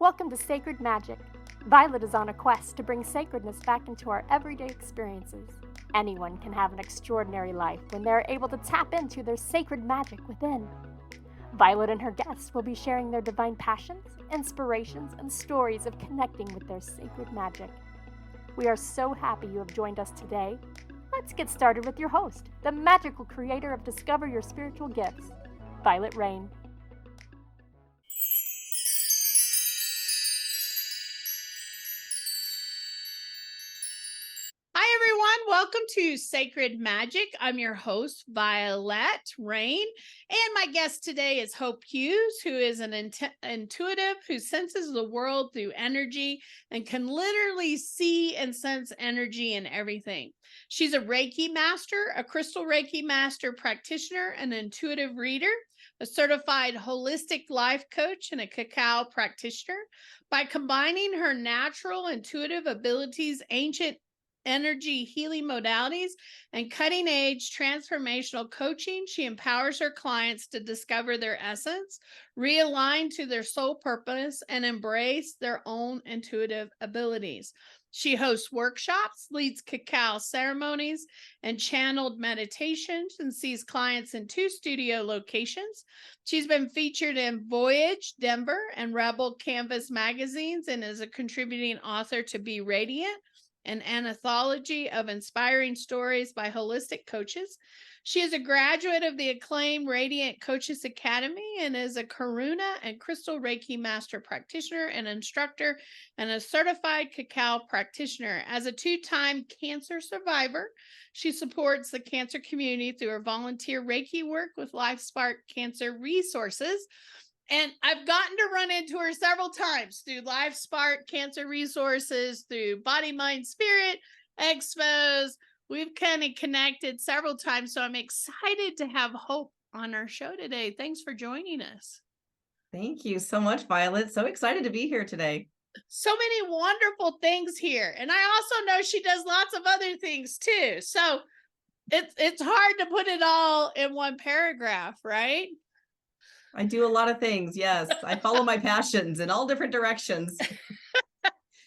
Welcome to Sacred Magic. Violet is on a quest to bring sacredness back into our everyday experiences. Anyone can have an extraordinary life when they are able to tap into their sacred magic within. Violet and her guests will be sharing their divine passions, inspirations, and stories of connecting with their sacred magic. We are so happy you have joined us today. Let's get started with your host, the magical creator of Discover Your Spiritual Gifts, Vialet Rayne. Hi, everyone. Welcome to Sacred Magic. I'm your host, Vialet Rayne, and my guest today is Hope Hughes, who is an intuitive who senses the world through energy and can literally see and sense energy in everything. She's a Reiki Master, a Crystal Reiki Master practitioner, an intuitive reader, a certified holistic life coach, and a cacao practitioner. By combining her natural intuitive abilities, ancient energy healing modalities, and cutting-edge transformational coaching, she empowers her clients to discover their essence, realign to their soul purpose, and embrace their own intuitive abilities. She hosts workshops, leads cacao ceremonies, and channeled meditations, and sees clients in 2 studio locations. She's been featured in Voyage, Denver, and Rebel Canvas magazines, and is a contributing author to Be Radiant, an anthology of inspiring stories by holistic coaches. She is a graduate of the acclaimed Radiant Coaches Academy and is a Karuna and Crystal Reiki Master practitioner and instructor and a certified cacao practitioner. As a 2-time cancer survivor, she supports the cancer community through her volunteer Reiki work with LifeSpark Cancer Resources. And I've gotten to run into her several times through LifeSpark Cancer Resources, through Body, Mind, Spirit Expos. We've kind of connected several times, so I'm excited to have Hope on our show today. Thanks for joining us. Thank you so much, Violet. So excited to be here today. So many wonderful things here. And I also know she does lots of other things too. So it's hard to put it all in one paragraph, right? I do a lot of things. Yes, I follow my passions in all different directions.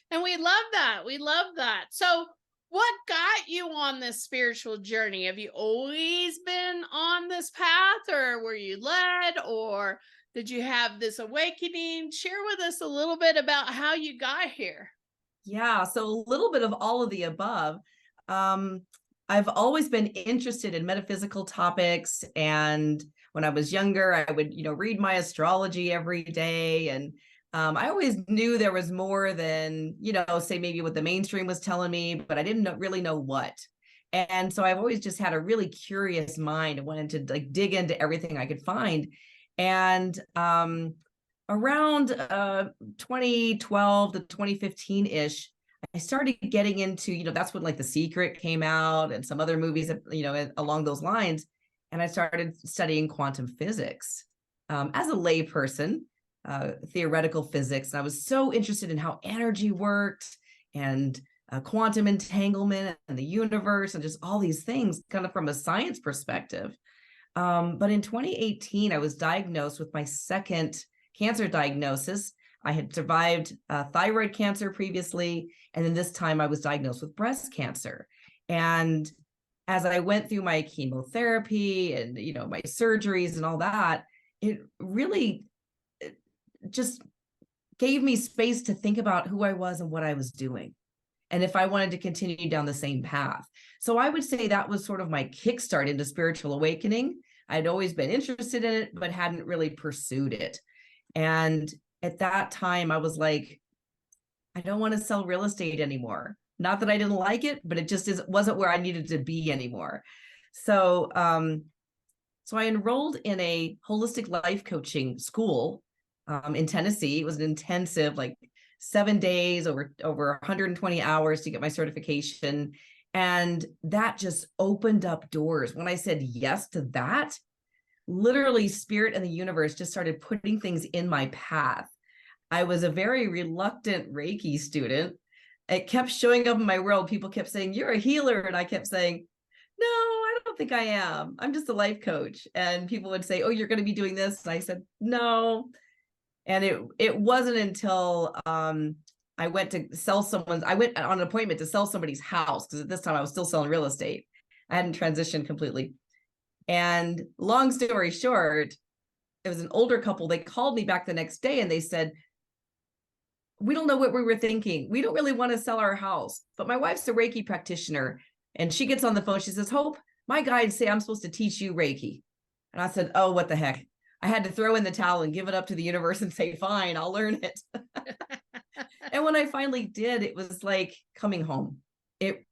And we love that. We love that. So what got you on this spiritual journey? Have you always been on this path, or were you led, or did you have this awakening? Share with us a little bit about how you got here. Yeah, so a little bit of all of the above. I've always been interested in metaphysical topics, and when I was younger, I would, read my astrology every day, and I always knew there was more than, say maybe what the mainstream was telling me, but I didn't really know what. And so I've always just had a really curious mind and wanted to dig into everything I could find. And around 2012 to 2015-ish, I started getting into, that's when The Secret came out and some other movies, along those lines. And I started studying quantum physics as a lay person, theoretical physics. And I was so interested in how energy worked and quantum entanglement and the universe and just all these things kind of from a science perspective. But in 2018, I was diagnosed with my second cancer diagnosis. I had survived thyroid cancer previously, and then this time I was diagnosed with breast cancer. And as I went through my chemotherapy and, my surgeries and all that, it really just gave me space to think about who I was and what I was doing, and if I wanted to continue down the same path. So I would say that was sort of my kickstart into spiritual awakening. I'd always been interested in it, but hadn't really pursued it. And at that time, I was like, I don't want to sell real estate anymore. Not that I didn't like it, but it just wasn't where I needed to be anymore. So, so I enrolled in a holistic life coaching school in Tennessee. It was an intensive, 7 days, over 120 hours to get my certification. And that just opened up doors. When I said yes to that, literally spirit and the universe just started putting things in my path. I was a very reluctant Reiki student. It kept showing up in my world. People kept saying, "You're a healer." And I kept saying, "No, I don't think I am. I'm just a life coach." And people would say, "Oh, you're going to be doing this." And I said, "No." And it wasn't until I went on an appointment to sell somebody's house, because at this time I was still selling real estate. I hadn't transitioned completely. And long story short, it was an older couple. They called me back the next day and they said, we don't know what we were thinking. We don't really want to sell our house, but my wife's a Reiki practitioner. And she gets on the phone. She says, Hope, my guides say I'm supposed to teach you Reiki. And I said, oh, what the heck? I had to throw in the towel and give it up to the universe and say, fine, I'll learn it. And when I finally did, it was like coming home.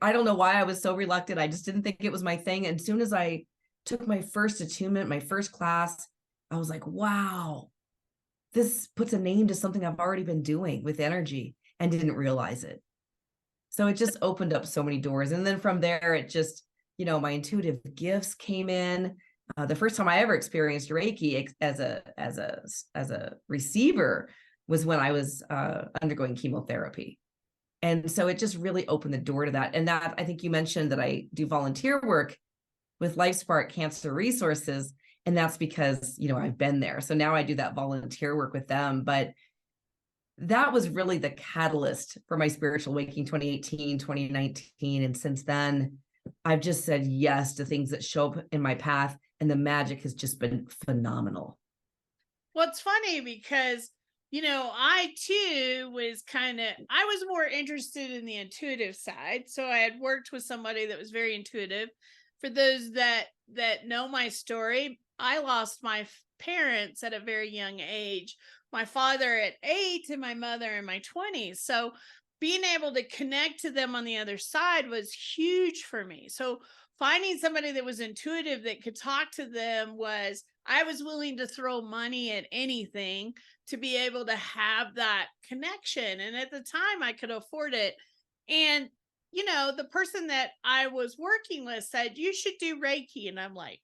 I don't know why I was so reluctant. I just didn't think it was my thing. And as soon as I took my first attunement, my first class, I was like, wow, this puts a name to something I've already been doing with energy and didn't realize it. So it just opened up so many doors. And then from there, it just, my intuitive gifts came in. The first time I ever experienced Reiki as a receiver was when I was undergoing chemotherapy. And so it just really opened the door to that. And that, I think you mentioned that I do volunteer work with LifeSpark Cancer Resources. And that's because, I've been there. So now I do that volunteer work with them. But that was really the catalyst for my spiritual awakening, 2018, 2019. And since then, I've just said yes to things that show up in my path. And the magic has just been phenomenal. Well, it's funny because, I too I was more interested in the intuitive side. So I had worked with somebody that was very intuitive. For those that know my story, I lost my parents at a very young age. My father at 8 and my mother in my 20s. So being able to connect to them on the other side was huge for me. So finding somebody that was intuitive that could talk to them I was willing to throw money at anything to be able to have that connection. And at the time I could afford it. And, the person that I was working with said, you should do Reiki. And I'm like,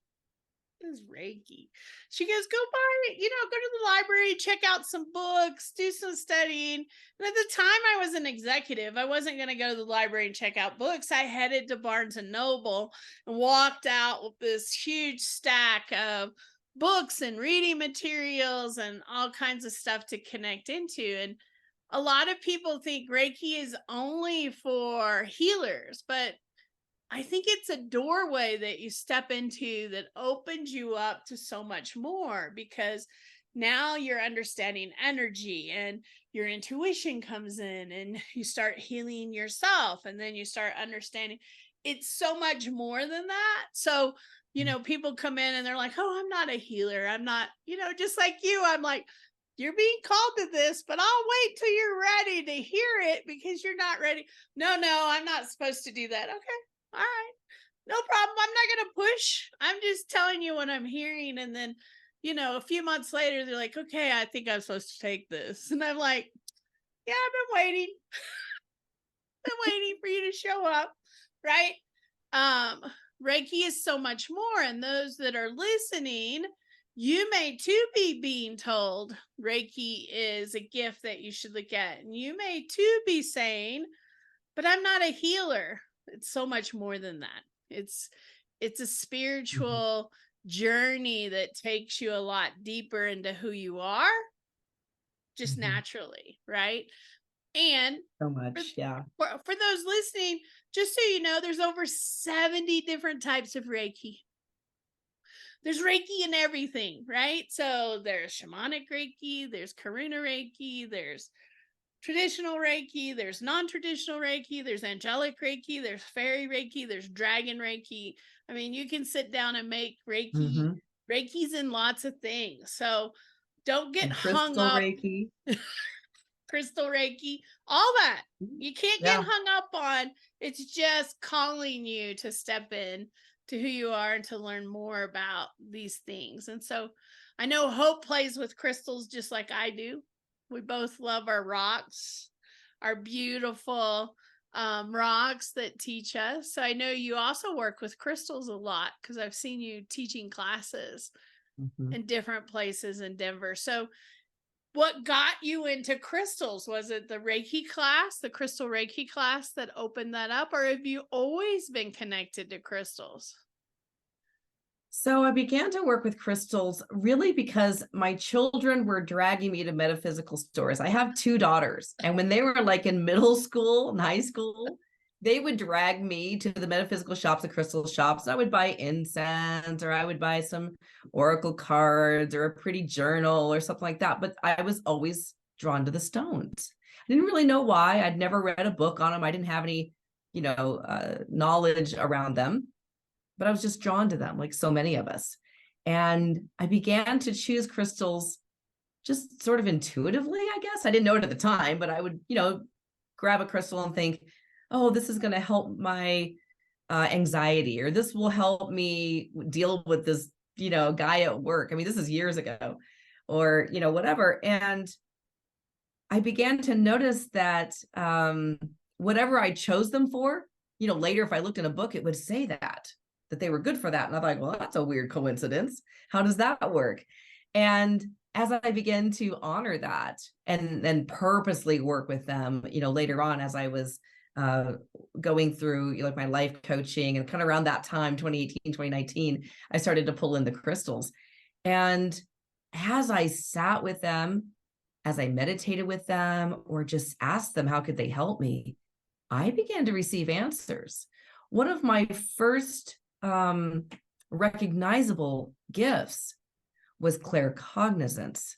what is Reiki? She goes, go buy, go to the library, check out some books, do some studying. And at the time I was an executive. I wasn't going to go to the library and check out books. I headed to Barnes and Noble and walked out with this huge stack of books and reading materials and all kinds of stuff to connect into. And a lot of people think Reiki is only for healers, but I think it's a doorway that you step into that opens you up to so much more, because now you're understanding energy and your intuition comes in and you start healing yourself. And then you start understanding it's so much more than that. So, people come in and they're like, oh, I'm not a healer. I'm not, just like you, I'm like, you're being called to this, but I'll wait till you're ready to hear it because you're not ready. No, I'm not supposed to do that. Okay. All right. No problem. I'm not going to push. I'm just telling you what I'm hearing. And then, a few months later, they're like, okay, I think I'm supposed to take this. And I'm like, yeah, I've been waiting. Been waiting for you to show up. Right. Reiki is so much more. And those that are listening, you may too be being told Reiki is a gift that you should look at. And you may too be saying, but I'm not a healer. It's so much more than that. It's a spiritual journey that takes you a lot deeper into who you are, just naturally, right? And So much, yeah. For those listening, just so you know, there's over 70 different types of Reiki. There's Reiki in everything, right? So there's shamanic Reiki, there's Karuna Reiki, there's traditional Reiki, there's non-traditional Reiki, there's angelic Reiki, there's fairy Reiki, there's dragon Reiki. I mean, you can sit down and make Reiki. Reiki's in lots of things. So don't get hung up. Reiki. Crystal Reiki, all that. You can't get hung up on. It's just calling you to step in to who you are and to learn more about these things. And so I know Hope plays with crystals just like I do. We both love our rocks, our beautiful rocks that teach us. So I know you also work with crystals a lot because I've seen you teaching classes in different places in Denver. So what got you into crystals? Was it the Reiki class, the crystal Reiki class that opened that up? Or have you always been connected to crystals? So I began to work with crystals really because my children were dragging me to metaphysical stores. I have two daughters, and when they were like in middle school and high school, they would drag me to the metaphysical shops, the crystal shops. I would buy incense, or I would buy some oracle cards or a pretty journal or something like that. But I was always drawn to the stones. I didn't really know why. I'd never read a book on them. I didn't have any, knowledge around them, but I was just drawn to them, like so many of us. And I began to choose crystals just sort of intuitively, I guess. I didn't know it at the time, but I would, grab a crystal and think, oh, this is going to help my anxiety, or this will help me deal with this, guy at work. I mean, this is years ago, or, whatever. And I began to notice that whatever I chose them for, later, if I looked in a book, it would say that they were good for that. And I'm like, well, that's a weird coincidence. How does that work? And as I began to honor that and then purposely work with them, later on, as I was going through like my life coaching, and kind of around that time, 2018, 2019, I started to pull in the crystals. And as I sat with them, as I meditated with them, or just asked them, how could they help me? I began to receive answers. One of my first recognizable gifts was claircognizance.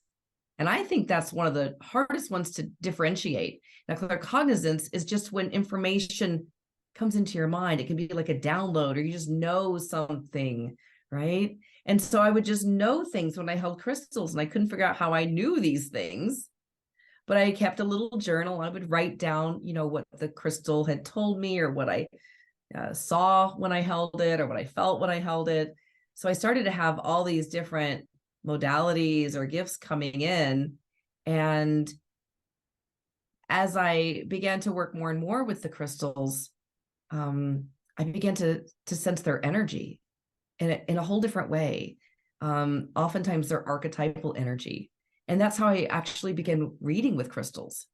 And I think that's one of the hardest ones to differentiate. Now, claircognizance is just when information comes into your mind. It can be like a download, or you just know something, right? And so I would just know things when I held crystals, and I couldn't figure out how I knew these things. But I kept a little journal. I would write down, what the crystal had told me, or what I saw when I held it, or what I felt when I held it. So I started to have all these different modalities or gifts coming in. And as I began to work more and more with the crystals, I began to sense their energy in a whole different way. Oftentimes their archetypal energy. And that's how I actually began reading with crystals.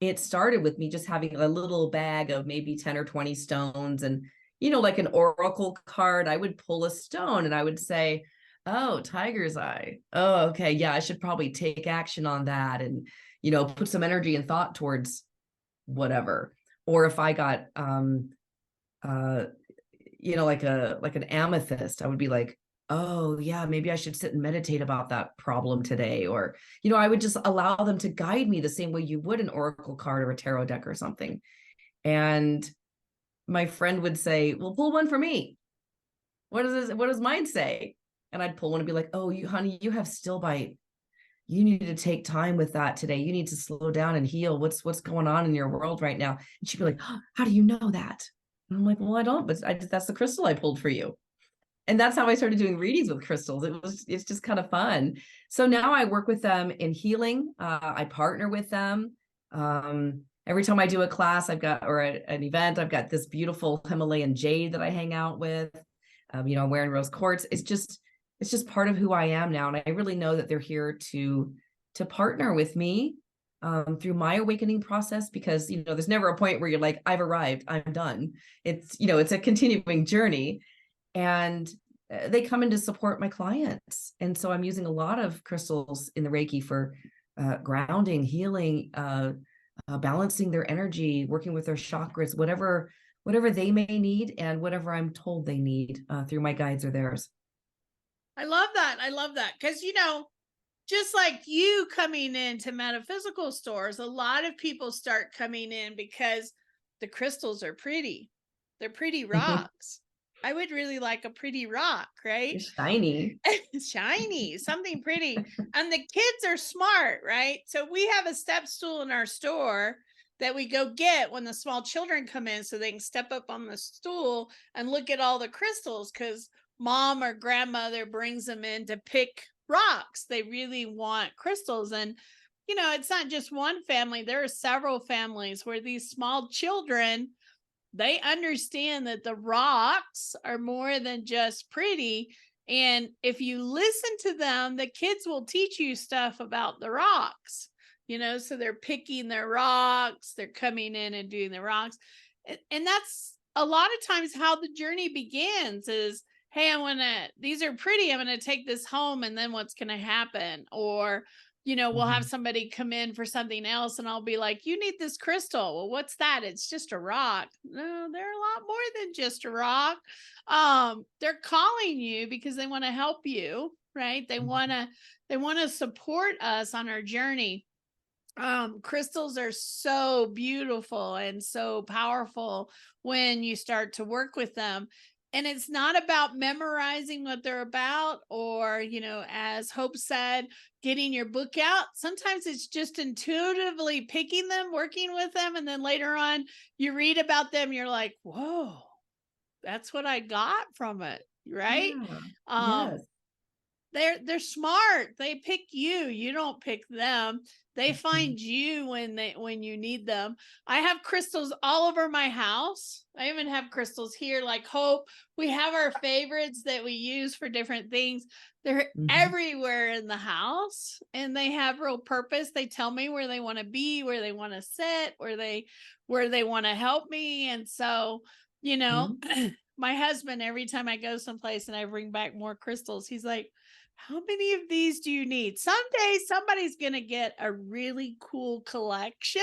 It started with me just having a little bag of maybe 10 or 20 stones, and, like an oracle card, I would pull a stone and I would say, oh, tiger's eye. Oh, okay. Yeah, I should probably take action on that, and, put some energy and thought towards whatever. Or if I got, like an amethyst, I would be like, oh yeah, maybe I should sit and meditate about that problem today. Or, I would just allow them to guide me the same way you would an oracle card or a tarot deck or something. And my friend would say, well, pull one for me. What does mine say? And I'd pull one and be like, oh, honey, you have still bite. You need to take time with that today. You need to slow down and heal. What's going on in your world right now? And she'd be like, oh, how do you know that? And I'm like, well, I don't, but that's the crystal I pulled for you. And that's how I started doing readings with crystals. It's just kind of fun. So now I work with them in healing. I partner with them. Every time I do a class, or an event, I've got this beautiful Himalayan jade that I hang out with. I'm wearing rose quartz. It's just part of who I am now. And I really know that they're here to partner with me through my awakening process, because, there's never a point where you're like, I've arrived, I'm done. It's a continuing journey. And they come in to support my clients. And so I'm using a lot of crystals in the Reiki for grounding, healing, balancing their energy, working with their chakras, whatever they may need, and whatever I'm told they need through my guides or theirs. I love that. Because, just like you coming into metaphysical stores, a lot of people start coming in because the crystals are pretty. They're pretty rocks. I would really like a pretty rock, right? It's shiny. Shiny, something pretty. And the kids are smart, right? So we have a step stool in our store that we go get when the small children come in, so they can step up on the stool and look at all the crystals, because mom or grandmother brings them in to pick rocks. They really want crystals. And, it's not just one family. There are several families where these small children, they understand that the rocks are more than just pretty. And if you listen to them, the kids will teach you stuff about the rocks, so they're picking their rocks, they're coming in and doing the rocks. And that's a lot of times how the journey begins is, hey, these are pretty. I'm going to take this home, and then what's going to happen? Or, we'll have somebody come in for something else, and I'll be like, you need this crystal. Well, what's that? It's just a rock. No, they're a lot more than just a rock. They're calling you because they want to help you, right? They want to support us on our journey. Crystals are so beautiful and so powerful when you start to work with them. And it's not about memorizing what they're about, or, as Hope said, getting your book out. Sometimes it's just intuitively picking them, working with them. And then later on, you read about them. You're like, whoa, that's what I got from it. Right. Yeah. Yes. They're smart. They pick you. You don't pick them. They find you when you need them. I have crystals all over my house. I even have crystals here, like Hope. We have our favorites that we use for different things. They're everywhere in the house, and they have real purpose. They tell me where they want to be, where they want to sit, where they want to help me. And so, my husband, every time I go someplace and I bring back more crystals, he's like, how many of these do you need? Someday somebody's going to get a really cool collection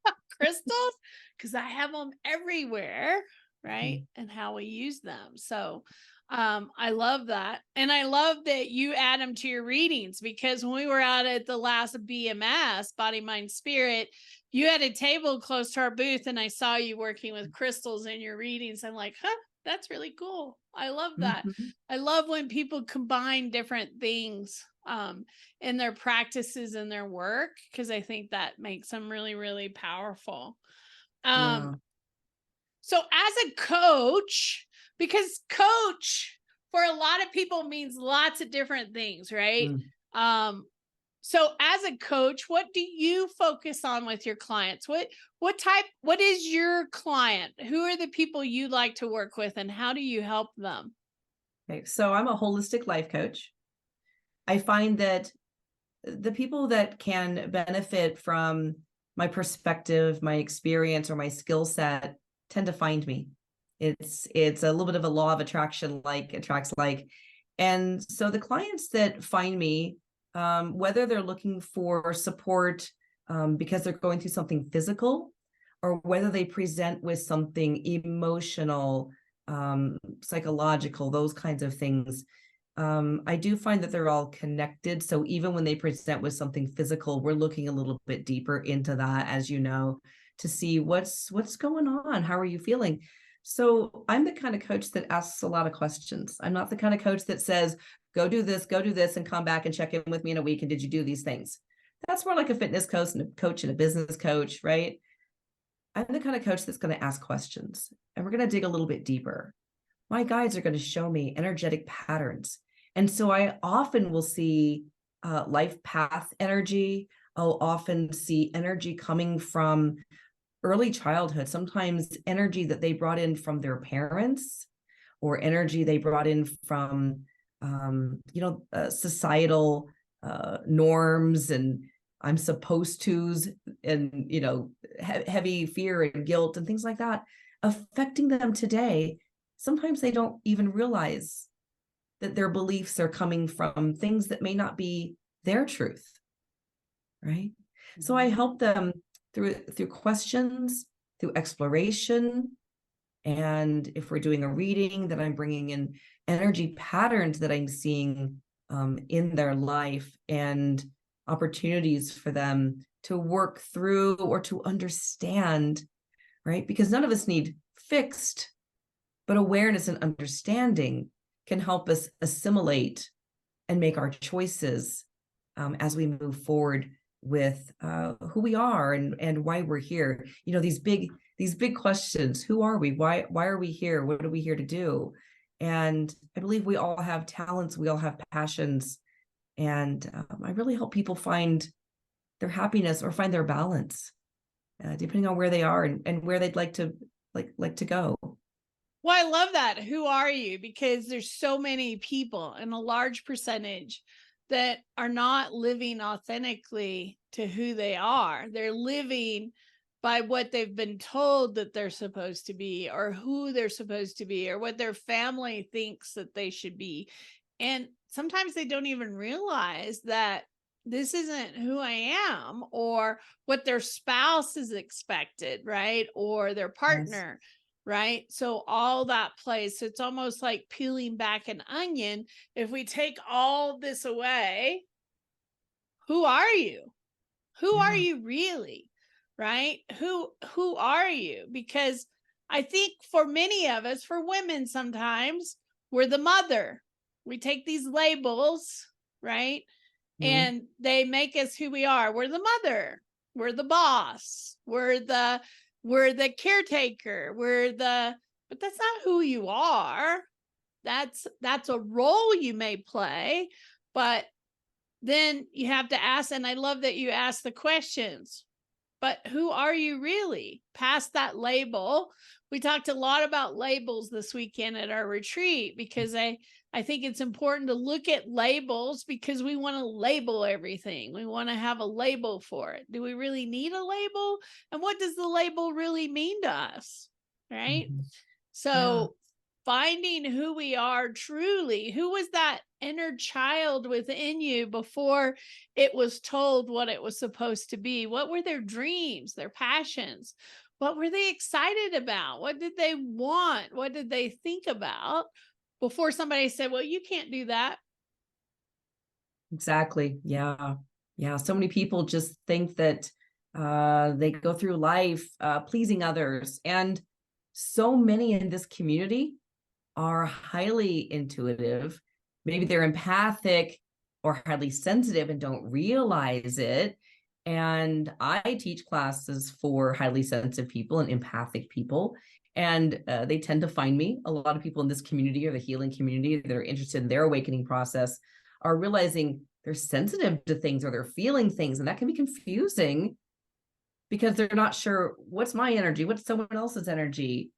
of crystals, because I have them everywhere, right? And how we use them. So I love that. And I love that you add them to your readings, because when we were out at the last BMS, Body, Mind, Spirit, you had a table close to our booth, and I saw you working with crystals in your readings. I'm like, that's really cool. I love that. I love when people combine different things in their practices and their work, because I think that makes them really, really powerful. So as a coach, because coach for a lot of people means lots of different things, right? So as a coach, what do you focus on with your clients? What is your client? Who are the people you like to work with, and how do you help them? Okay, so I'm a holistic life coach. I find that the people that can benefit from my perspective, my experience, or my skill set tend to find me. It's a little bit of a law of attraction, like attracts like. And so the clients that find me, whether they're looking for support because they're going through something physical, or whether they present with something emotional, psychological, those kinds of things, I do find that they're all connected. So even when they present with something physical, we're looking a little bit deeper into that, as you know, to see what's going on. How are you feeling? So I'm the kind of coach that asks a lot of questions. I'm not the kind of coach that says, go do this, and come back and check in with me in a week. And did you do these things? That's more like a fitness coach and a business coach, right? I'm the kind of coach that's going to ask questions, and we're going to dig a little bit deeper. My guides are going to show me energetic patterns. And so I often will see life path energy. I'll often see energy coming from early childhood, sometimes energy that they brought in from their parents, or energy they brought in from, societal norms, and I'm supposed to's, and, heavy fear and guilt and things like that, affecting them today. Sometimes they don't even realize that their beliefs are coming from things that may not be their truth, right? So I help them through questions, through exploration. And if we're doing a reading, that I'm bringing in energy patterns that I'm seeing in their life, and opportunities for them to work through or to understand, right? Because none of us need fixed, but awareness and understanding can help us assimilate and make our choices as we move forward with who we are and why we're here. These big questions: who are we? Why are we here? What are we here to do? And I believe we all have talents, we all have passions, and I really help people find their happiness or find their balance, depending on where they are and where they'd like to go. Well, I love that. Who are you? Because there's so many people, and a large percentage, that are not living authentically to who they are. They're living by what they've been told that they're supposed to be, or who they're supposed to be, or what their family thinks that they should be. And sometimes they don't even realize that this isn't who I am, or what their spouse is expected, right? Or their partner, right? So all that plays. So it's almost like peeling back an onion. If we take all this away, who are you? Who are Yeah. you really? Right? Who are you? Because I think for many of us, for women sometimes, we're the mother. We take these labels, right? Mhm. And they make us who we are. We're the mother. We're the boss. We're the caretaker. But that's not who you are. That's a role you may play, but then you have to ask, and I love that you ask the questions, but who are you really? Past that label. We talked a lot about labels this weekend at our retreat, because I think it's important to look at labels, because we want to label everything. We want to have a label for it. Do we really need a label? And what does the label really mean to us? Right? Mhm. Yeah. So finding who we are truly, who was that inner child within you before it was told what it was supposed to be? What were their dreams, their passions? What were they excited about? What did they want? What did they think about before somebody said, well, you can't do that? Exactly. Yeah. Yeah. So many people just think that they go through life pleasing others. And so many in this community are highly intuitive. Maybe they're empathic or highly sensitive and don't realize it. And I teach classes for highly sensitive people and empathic people. And they tend to find me. A lot of people in this community, or the healing community, that are interested in their awakening process, are realizing they're sensitive to things, or they're feeling things. And that can be confusing, because they're not sure, what's my energy, what's someone else's energy.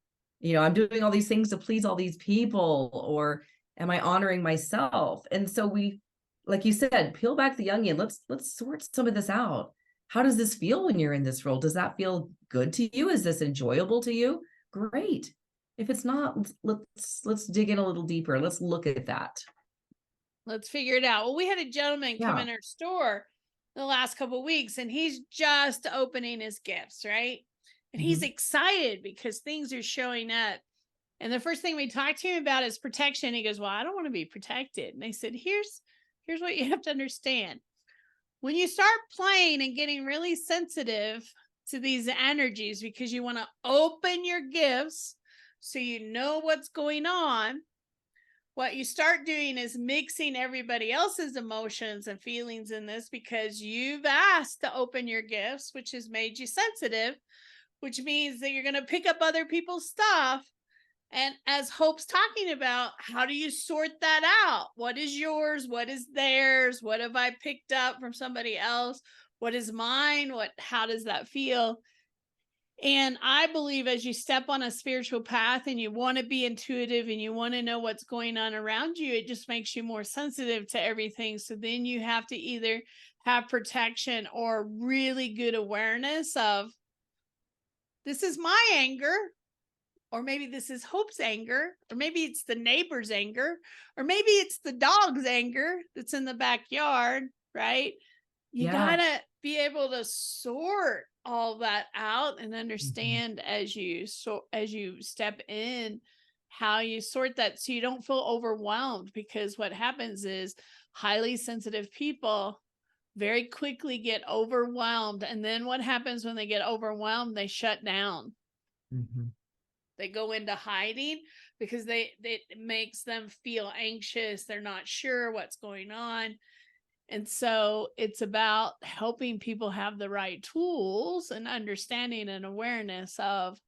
I'm doing all these things to please all these people, or am I honoring myself? And so we, like you said, peel back the onion. Let's sort some of this out. How does this feel when you're in this role? Does that feel good to you? Is this enjoyable to you? Great. If it's not, let's dig in a little deeper. Let's look at that. Let's figure it out. Well, we had a gentleman come Yeah. in our store the last couple of weeks, and he's just opening his gifts, right? And he's Mhm. excited because things are showing up. And the first thing we talked to him about is protection. He goes, well, I don't want to be protected. And I said, here's what you have to understand. When you start playing and getting really sensitive to these energies because you want to open your gifts so you know what's going on, what you start doing is mixing everybody else's emotions and feelings in this, because you've asked to open your gifts, which has made you sensitive, which means that you're going to pick up other people's stuff. And as Hope's talking about, how do you sort that out? What is yours? What is theirs? What have I picked up from somebody else? What is mine? How does that feel? And I believe as you step on a spiritual path and you want to be intuitive and you want to know what's going on around you, it just makes you more sensitive to everything. So then you have to either have protection or really good awareness of, this is my anger, or maybe this is Hope's anger, or maybe it's the neighbor's anger, or maybe it's the dog's anger that's in the backyard, right? You Yeah. gotta be able to sort all that out and Mhm. understand as you step in how you sort that, so you don't feel overwhelmed. Because what happens is highly sensitive people very quickly get overwhelmed, and then what happens when they get overwhelmed? They shut down. Mhm. They go into hiding because it makes them feel anxious. They're not sure what's going on. And so it's about helping people have the right tools and understanding and awareness of,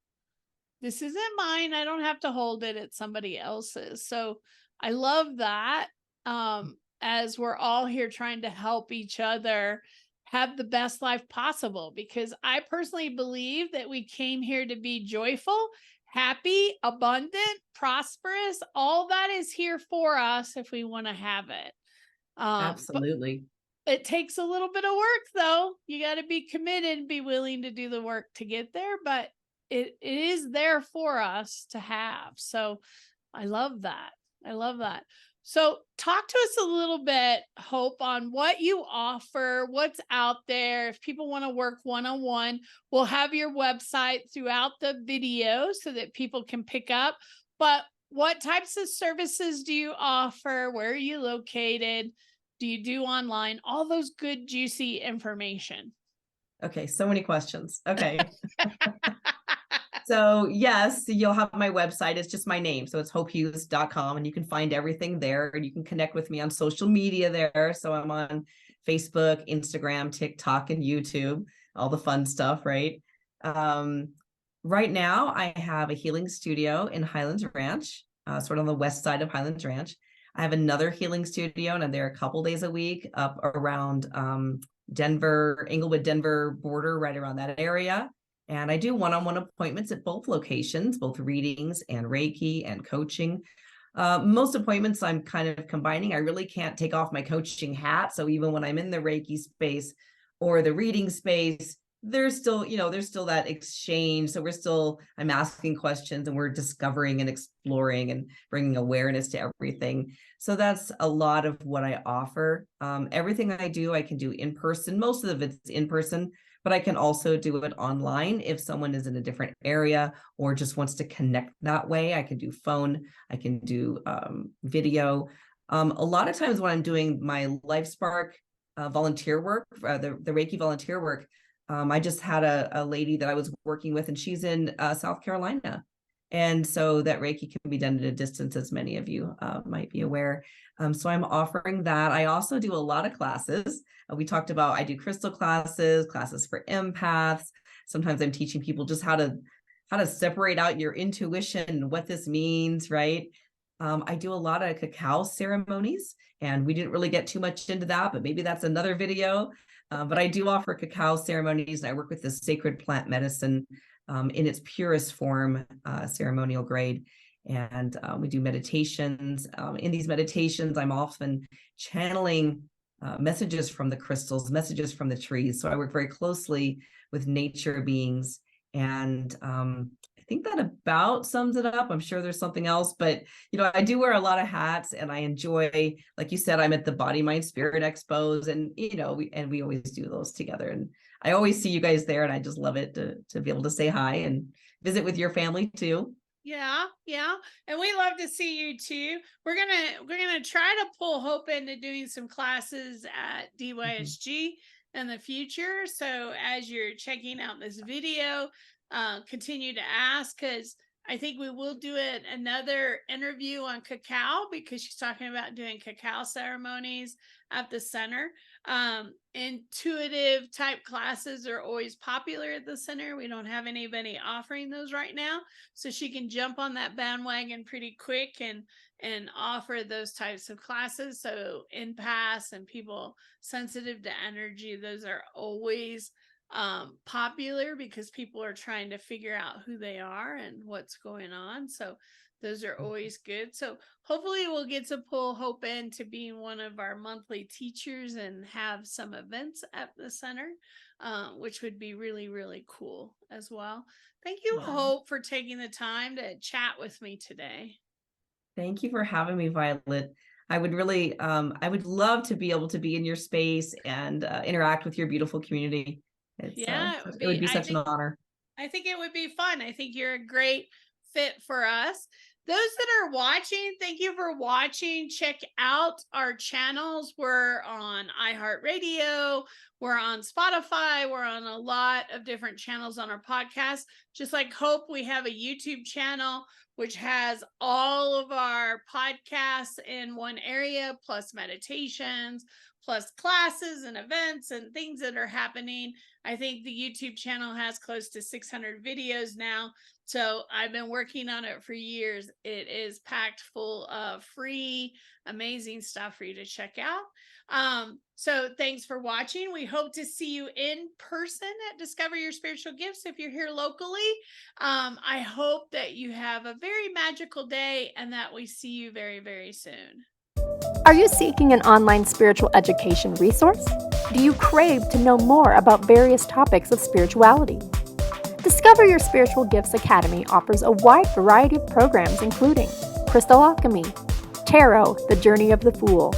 this isn't mine. I don't have to hold it. It's somebody else's. So I love that. As we're all here trying to help each other have the best life possible, because I personally believe that we came here to be joyful, happy, abundant, prosperous. All that is here for us if we want to have it. But Absolutely. It takes a little bit of work though. You got to be committed and be willing to do the work to get there, but it is there for us to have. So I love that. I love that. So talk to us a little bit, Hope, on what you offer, what's out there. If people want to work one-on-one, we'll have your website throughout the video so that people can pick up. But what types of services do you offer? Where are you located? Do you do online? All those good, juicy information. Okay, so many questions. Okay. So yes, you'll have my website. It's just my name. So it's hopehughes.com, and you can find everything there, and you can connect with me on social media there. So I'm on Facebook, Instagram, TikTok, and YouTube, all the fun stuff, right? Right now I have a healing studio in Highlands Ranch, sort of on the west side of Highlands Ranch. I have another healing studio, and I'm there a couple days a week up around Denver, Englewood, Denver border, right around that area. And I do one-on-one appointments at both locations, both readings and Reiki and coaching. Most appointments I'm kind of combining. I really can't take off my coaching hat. So even when I'm in the Reiki space or the reading space, there's still that exchange. So I'm asking questions, and we're discovering and exploring and bringing awareness to everything. So that's a lot of what I offer. Everything I do, I can do in person. Most of it's in person, but I can also do it online if someone is in a different area or just wants to connect that way. I can do phone, I can do video. A lot of times when I'm doing my LifeSpark volunteer work, the Reiki volunteer work, I just had a lady that I was working with, and she's in South Carolina. And so that Reiki can be done at a distance, as many of you might be aware. So I'm offering that. I also do a lot of classes. We talked about, I do crystal classes for empaths. Sometimes I'm teaching people just how to separate out your intuition and what this means, right? I do a lot of cacao ceremonies, and we didn't really get too much into that, but maybe that's another video. But I do offer cacao ceremonies, and I work with the sacred plant medicine in its purest form, ceremonial grade. And we do meditations. In these meditations, I'm often channeling messages from the crystals, messages from the trees. So I work very closely with nature beings. And I think that about sums it up. I'm sure there's something else, but I do wear a lot of hats, and I enjoy, like you said, I'm at the Body, Mind, Spirit Expos, and we always do those together. And I always see you guys there, and I just love it to be able to say hi and visit with your family too. Yeah. And we love to see you too. We're gonna try to pull Hope into doing some classes at DYSG in the future. So as you're checking out this video, continue to ask, because I think we will do another interview on cacao, because she's talking about doing cacao ceremonies at the center. Intuitive type classes are always popular at the center. We don't have anybody offering those right now, so she can jump on that bandwagon pretty quick and offer those types of classes. So empaths and people sensitive to energy, those are always popular, because people are trying to figure out who they are and what's going on. So those are always good. So hopefully we'll get to pull Hope into being one of our monthly teachers and have some events at the center, which would be really, really cool as well. Thank you, Hope, for taking the time to chat with me today. Thank you for having me, Violet. I would really, I would love to be able to be in your space and interact with your beautiful community. It would be such an honor. I think it would be fun. I think you're a great fit for us. Those that are watching, thank you for watching. Check out our channels. We're on iHeartRadio. We're on Spotify. We're on a lot of different channels on our podcast. Just like Hope, we have a YouTube channel which has all of our podcasts in one area, plus meditations, plus classes and events and things that are happening. I think the YouTube channel has close to 600 videos now. So I've been working on it for years. It is packed full of free, amazing stuff for you to check out. So thanks for watching. We hope to see you in person at Discover Your Spiritual Gifts if you're here locally. I hope that you have a very magical day and that we see you very, very soon. Are you seeking an online spiritual education resource? Do you crave to know more about various topics of spirituality? Discover Your Spiritual Gifts Academy offers a wide variety of programs including Crystal Alchemy, Tarot, The Journey of the Fool,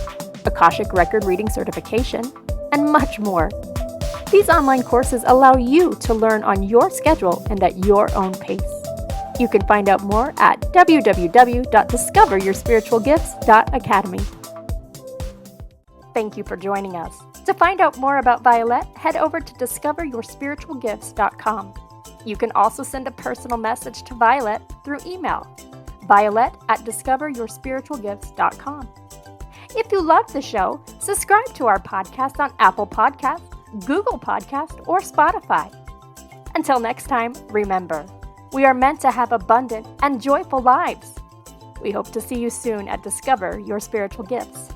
Akashic Record Reading Certification, and much more. These online courses allow you to learn on your schedule and at your own pace. You can find out more at www.discoveryourspiritualgifts.academy. Thank you for joining us. To find out more about Vialet, head over to discoveryourspiritualgifts.com. You can also send a personal message to Vialet through email, violet@discoveryourspiritualgifts.com. If you love the show, subscribe to our podcast on Apple Podcasts, Google Podcasts, or Spotify. Until next time, remember, we are meant to have abundant and joyful lives. We hope to see you soon at Discover Your Spiritual Gifts.